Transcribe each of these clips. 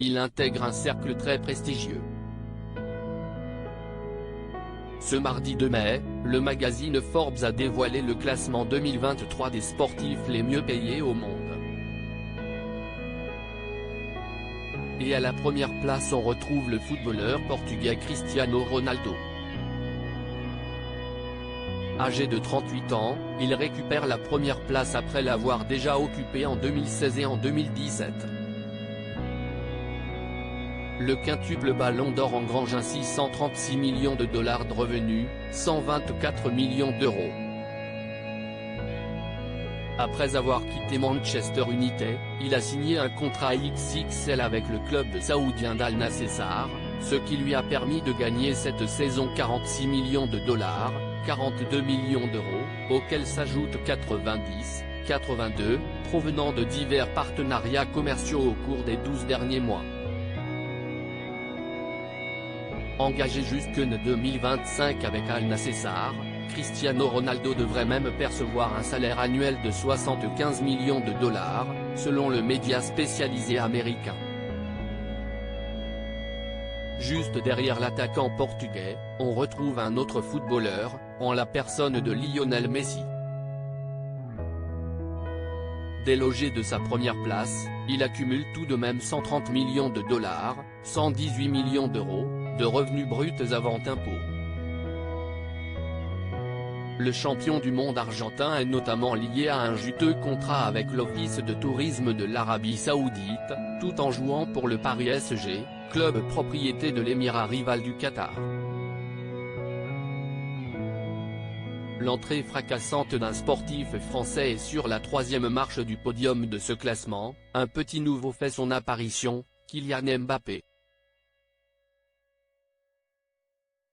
il intègre un cercle très prestigieux. Ce mardi 2 mai, le magazine Forbes a dévoilé le classement 2023 des sportifs les mieux payés au monde. Et à la première place on retrouve le footballeur portugais Cristiano Ronaldo. Âgé de 38 ans, il récupère la première place après l'avoir déjà occupée en 2016 et en 2017. Le quintuple Ballon d'Or engrange ainsi 136 millions de dollars de revenus, 124 millions d'euros. Après avoir quitté Manchester United, il a signé un contrat XXL avec le club saoudien d'Al Nassr, ce qui lui a permis de gagner cette saison 46 millions de dollars, 42 millions d'euros, auxquels s'ajoutent 90, 82, provenant de divers partenariats commerciaux au cours des 12 derniers mois. Engagé jusqu'en 2025 avec Al Nassr, Cristiano Ronaldo devrait même percevoir un salaire annuel de 75 millions de dollars, selon le média spécialisé américain. Juste derrière l'attaquant portugais, on retrouve un autre footballeur, en la personne de Lionel Messi. Délogé de sa première place, il accumule tout de même 130 millions de dollars, 118 millions d'euros, de revenus bruts avant impôts. Le champion du monde argentin est notamment lié à un juteux contrat avec l'Office de tourisme de l'Arabie Saoudite, tout en jouant pour le Paris SG, club propriété de l'émirat rival du Qatar. L'entrée fracassante d'un sportif français est sur la troisième marche du podium de ce classement, un petit nouveau fait son apparition, Kylian Mbappé.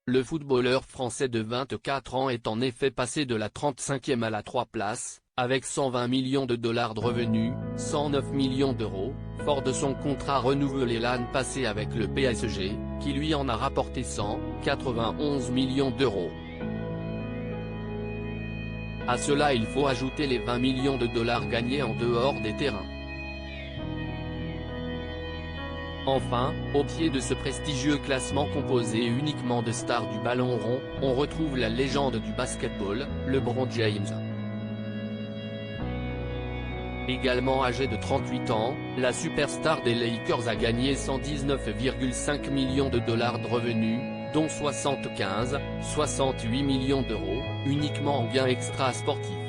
Le footballeur français de 24 ans est en effet passé de la 35e à la 3 place, avec 120 millions de dollars de revenus, 109 millions d'euros, fort de son contrat renouvelé l'année passée avec le PSG, qui lui en a rapporté 191 millions d'euros. À cela il faut ajouter les 20 millions de dollars gagnés en dehors des terrains. Enfin, au pied de ce prestigieux classement composé uniquement de stars du ballon rond, on retrouve la légende du basketball, LeBron James. Également âgé de 38 ans, la superstar des Lakers a gagné 119,5 millions de dollars de revenus, dont 68 millions d'euros, uniquement en gains extra-sportifs.